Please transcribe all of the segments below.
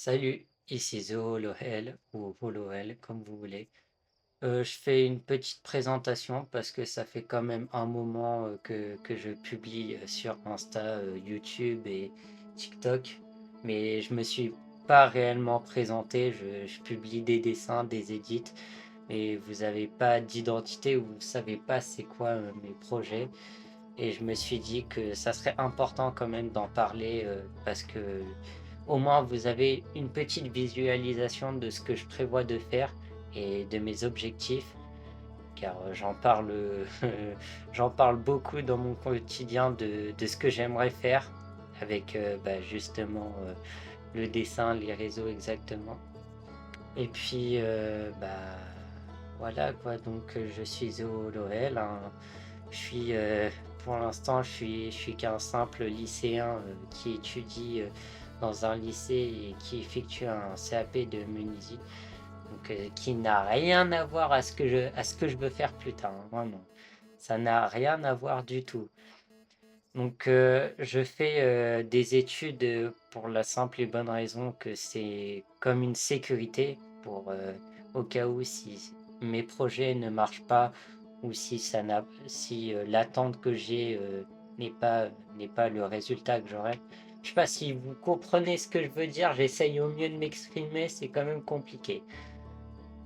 Salut, ici Zolohel ou Volohel, comme vous voulez. Je fais une petite présentation parce que ça fait quand même un moment que je publie sur Insta, YouTube et TikTok, mais je me suis pas réellement présenté. Je publie des dessins, des edits, mais vous n'avez pas d'identité ou vous savez pas c'est quoi mes projets. Et je me suis dit que ça serait important quand même d'en parler parce que au moins vous avez une petite visualisation de ce que je prévois de faire et de mes objectifs, car j'en parle, j'en parle beaucoup dans mon quotidien de ce que j'aimerais faire avec justement le dessin, les réseaux exactement. Et puis voilà quoi, donc je suis Zoé hein. Je suis, pour l'instant, je suis qu'un simple lycéen qui étudie dans un lycée et qui effectue un CAP de menuiserie, donc qui n'a rien à voir à ce que je veux faire plus tard, hein, vraiment. Ça n'a rien à voir du tout. Donc, je fais des études pour la simple et bonne raison que c'est comme une sécurité pour au cas où si mes projets ne marchent pas ou si l'attente que j'ai n'est pas le résultat que j'aurais. Je sais pas si vous comprenez ce que je veux dire, j'essaye au mieux de m'exprimer, c'est quand même compliqué.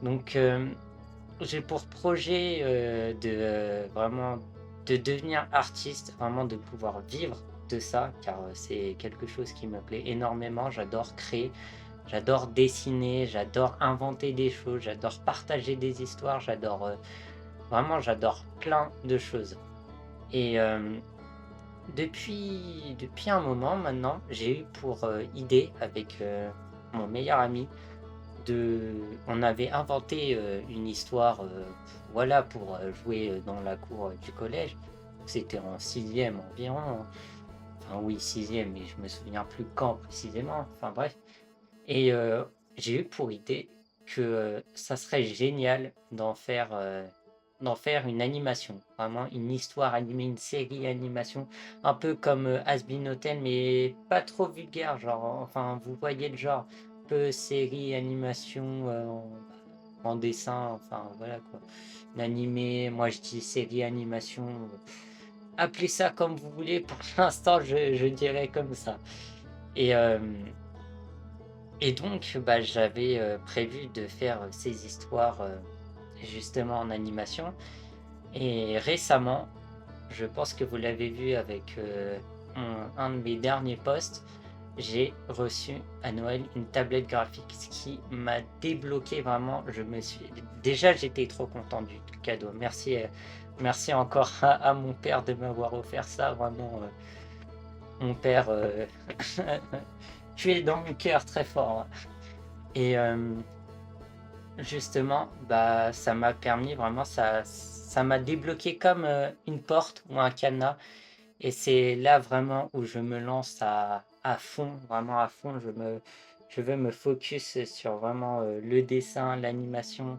Donc, j'ai pour projet vraiment de devenir artiste, vraiment de pouvoir vivre de ça, car c'est quelque chose qui me plaît énormément. J'adore créer, j'adore dessiner, j'adore inventer des choses, j'adore partager des histoires, j'adore plein de choses. Et depuis un moment maintenant, j'ai eu pour idée avec mon meilleur ami on avait inventé une histoire, voilà, pour jouer dans la cour du collège. C'était en sixième environ, hein. Enfin oui, sixième, mais je me souviens plus quand précisément. Enfin bref. Et j'ai eu pour idée que ça serait génial d'en faire une animation, vraiment une histoire animée, une série animation, un peu comme Has Been Hotel, mais pas trop vulgaire, genre, enfin, vous voyez le genre, un peu série animation en dessin, enfin, voilà quoi. L'animé, moi je dis série animation, appelez ça comme vous voulez, pour l'instant je dirais comme ça. Et donc, bah, j'avais prévu de faire ces histoires justement en animation. Et récemment, je pense que vous l'avez vu avec un de mes derniers posts, j'ai reçu à Noël une tablette graphique, ce qui m'a débloqué vraiment. Déjà, j'étais trop content du cadeau. Merci, merci encore à mon père de m'avoir offert ça. Vraiment, mon père, tu es dans mon cœur très fort. Et justement, bah, ça m'a permis vraiment, ça m'a débloqué comme une porte ou un cadenas. Et c'est là vraiment où je me lance à fond, vraiment à fond. Je veux me focus sur vraiment le dessin, l'animation,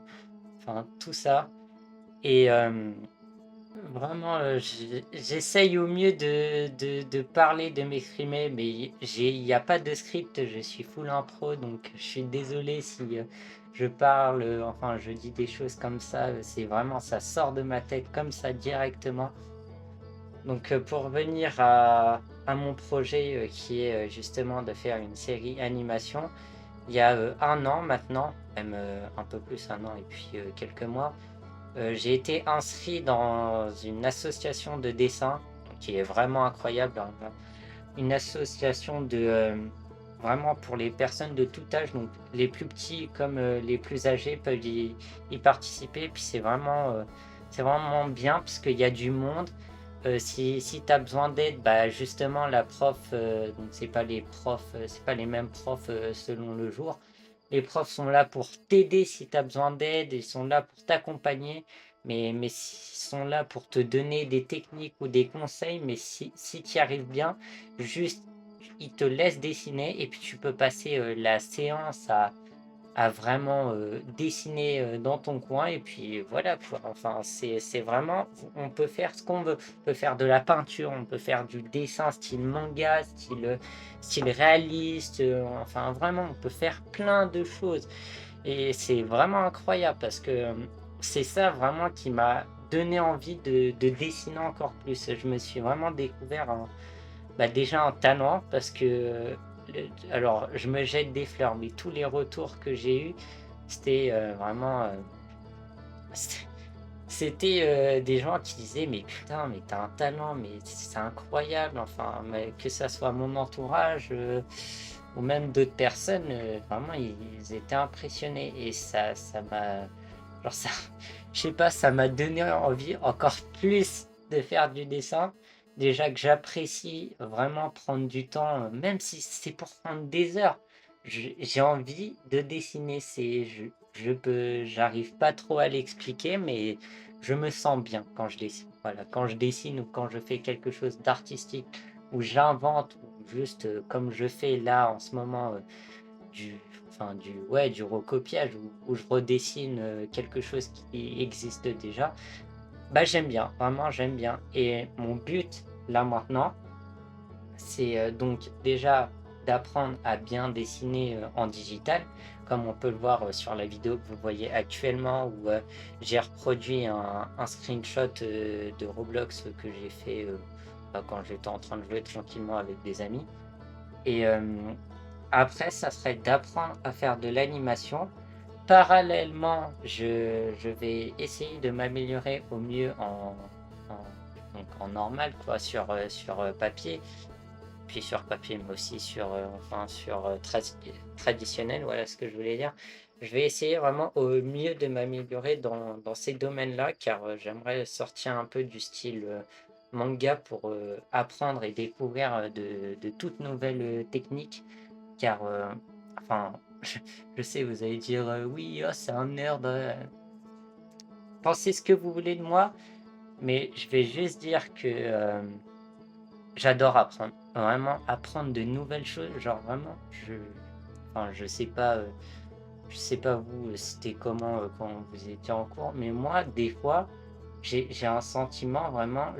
enfin tout ça. Et vraiment, j'essaye au mieux de parler, de m'exprimer, mais il n'y a pas de script, je suis full impro, donc je suis désolé si je parle, enfin je dis des choses comme ça, c'est vraiment, ça sort de ma tête comme ça directement. Donc pour revenir à mon projet qui est justement de faire une série animation, il y a un an maintenant, même un peu plus un an et puis quelques mois, j'ai été inscrit dans une association de dessin qui est vraiment incroyable, hein. Une association vraiment pour les personnes de tout âge, donc les plus petits comme les plus âgés peuvent y participer. Puis c'est vraiment bien parce qu'il y a du monde. Si tu as besoin d'aide, bah justement la prof, donc c'est pas les mêmes profs selon le jour. Les profs sont là pour t'aider si tu as besoin d'aide, ils sont là pour t'accompagner, mais ils sont là pour te donner des techniques ou des conseils, mais si tu y arrives bien, juste ils te laissent dessiner et puis tu peux passer la séance à vraiment, dessiner, dans ton coin et puis voilà quoi. Enfin, c'est vraiment on peut faire ce qu'on veut. On peut faire de la peinture, on peut faire du dessin style manga, style réaliste, enfin vraiment on peut faire plein de choses et c'est vraiment incroyable parce que, c'est ça vraiment qui m'a donné envie de dessiner encore plus. Je me suis vraiment découvert bah, déjà un talent parce que, alors je me jette des fleurs, mais tous les retours que j'ai eus, c'était, vraiment, c'était des gens qui disaient: «Mais putain, mais t'as un talent, mais c'est incroyable!» enfin, mais que ça soit mon entourage, ou même d'autres personnes, vraiment ils étaient impressionnés et ça m'a genre ça je sais pas, ça m'a donné envie encore plus de faire du dessin. Déjà que j'apprécie vraiment prendre du temps, même si c'est pour prendre des heures. J'ai envie de dessiner, j'arrive pas trop à l'expliquer, mais je me sens bien quand je dessine. Voilà, quand je dessine ou quand je fais quelque chose d'artistique, ou j'invente, ou juste, comme je fais là en ce moment, du du recopiage où je redessine, quelque chose qui existe déjà, bah, j'aime bien, vraiment j'aime bien et mon but là maintenant, c'est, donc déjà d'apprendre à bien dessiner, en digital, comme on peut le voir, sur la vidéo que vous voyez actuellement où, j'ai reproduit un screenshot, de Roblox que j'ai fait, bah, quand j'étais en train de jouer tranquillement avec des amis et après ça serait d'apprendre à faire de l'animation. Parallèlement, je vais essayer de m'améliorer au mieux en en normal quoi sur papier, puis sur papier, mais aussi traditionnel, voilà ce que je voulais dire. Je vais essayer vraiment au mieux de m'améliorer dans ces domaines-là, car, j'aimerais sortir un peu du style, manga pour, apprendre et découvrir, de toutes nouvelles, techniques. Car, enfin, je sais, vous allez dire, «Oui, oh, c'est un nerd, pensez ce que vous voulez de moi», mais je vais juste dire que, j'adore apprendre. Vraiment apprendre de nouvelles choses, genre vraiment, enfin, je sais pas vous, c'était comment, quand vous étiez en cours, mais moi, des fois, j'ai un sentiment vraiment,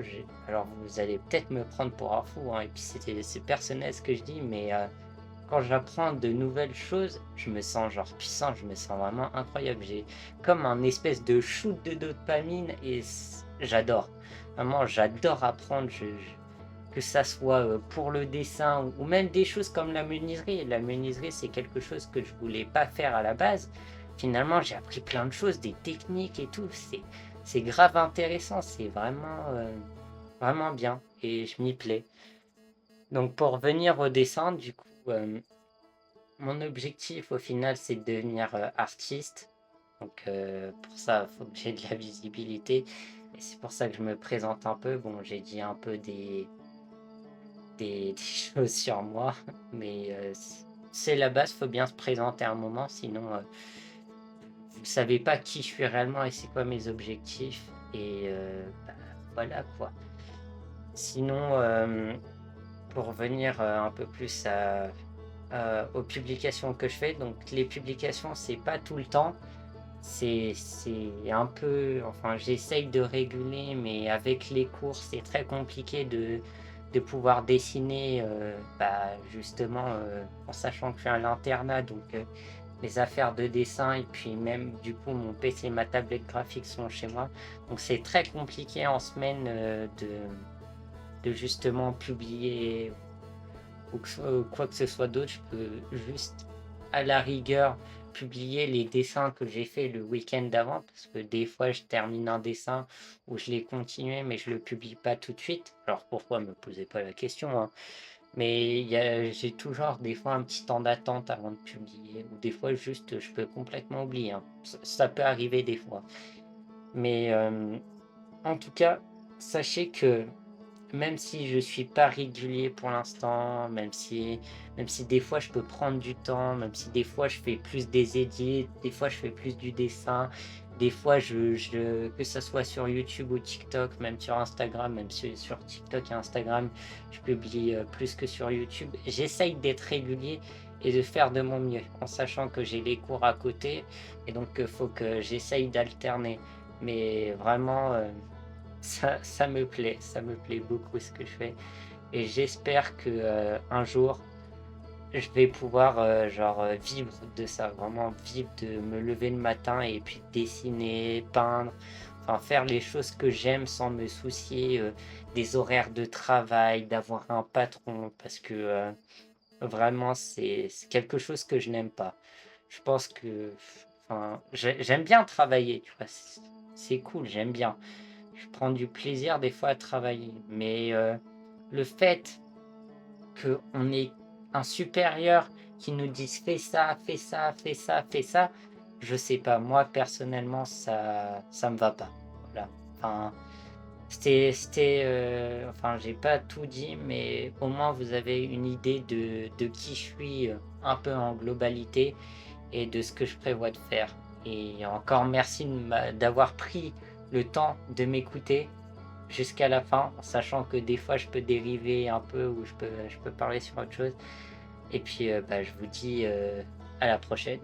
alors vous allez peut-être me prendre pour un fou, hein, et puis c'est personnel ce que je dis, mais, quand j'apprends de nouvelles choses, je me sens genre puissant, je me sens vraiment incroyable. J'ai comme un espèce de shoot de dopamine et j'adore. Vraiment, j'adore apprendre. Que ça soit pour le dessin ou même des choses comme la menuiserie. La menuiserie, c'est quelque chose que je voulais pas faire à la base. Finalement, j'ai appris plein de choses, des techniques et tout. C'est grave intéressant. C'est vraiment, vraiment bien et je m'y plais. Donc, pour revenir au dessin, du coup, mon objectif au final, c'est de devenir, artiste. Donc, pour ça, il faut que j'ai de la visibilité et c'est pour ça que je me présente un peu. Bon, j'ai dit un peu des choses sur moi, mais, c'est la base, faut bien se présenter à un moment, sinon, vous savez pas qui je suis réellement et c'est quoi mes objectifs et bah, voilà quoi. Sinon, pour revenir, un peu plus aux publications que je fais. Donc les publications, c'est pas tout le temps, c'est un peu enfin j'essaye de réguler, mais avec les cours, c'est très compliqué de pouvoir dessiner, bah, justement, en sachant que je suis à l'internat, donc les affaires de dessin et puis même du coup mon PC et ma tablette graphique sont chez moi. Donc c'est très compliqué en semaine, de justement publier ou quoi que ce soit d'autre, je peux juste, à la rigueur, publier les dessins que j'ai fait le week-end d'avant, parce que des fois je termine un dessin ou je l'ai continué, mais je le publie pas tout de suite. Alors pourquoi, me posez pas la question, hein. Mais j'ai toujours des fois un petit temps d'attente avant de publier, ou des fois juste je peux complètement oublier, hein. Ça peut arriver des fois. Mais en tout cas, sachez que même si je suis pas régulier pour l'instant, même si des fois je peux prendre du temps, même si des fois je fais plus des edits, des fois je fais plus du dessin, des fois que ça soit sur YouTube ou TikTok, même sur Instagram, même si sur TikTok et Instagram, je publie plus que sur YouTube. J'essaye d'être régulier, et de faire de mon mieux, en sachant que j'ai les cours à côté et donc faut que j'essaye d'alterner. Mais vraiment, ça me plaît beaucoup ce que je fais et j'espère que, un jour, je vais pouvoir, vivre de ça, vraiment vivre de me lever le matin et puis dessiner, peindre, enfin faire les choses que j'aime sans me soucier, des horaires de travail, d'avoir un patron parce que, vraiment c'est quelque chose que je n'aime pas. Je pense que enfin, j'aime bien travailler, tu vois? C'est cool, j'aime bien. Je prends du plaisir des fois à travailler, mais, le fait qu'on ait un supérieur qui nous dise: «Fais ça, fais ça, fais ça, fais ça», je sais pas, moi personnellement ça me va pas. Voilà, enfin, enfin j'ai pas tout dit, mais au moins vous avez une idée de qui je suis, un peu en globalité et de ce que je prévois de faire et encore merci d'avoir pris le temps de m'écouter jusqu'à la fin, en sachant que des fois je peux dériver un peu ou je peux parler sur autre chose et puis, bah, je vous dis, à la prochaine.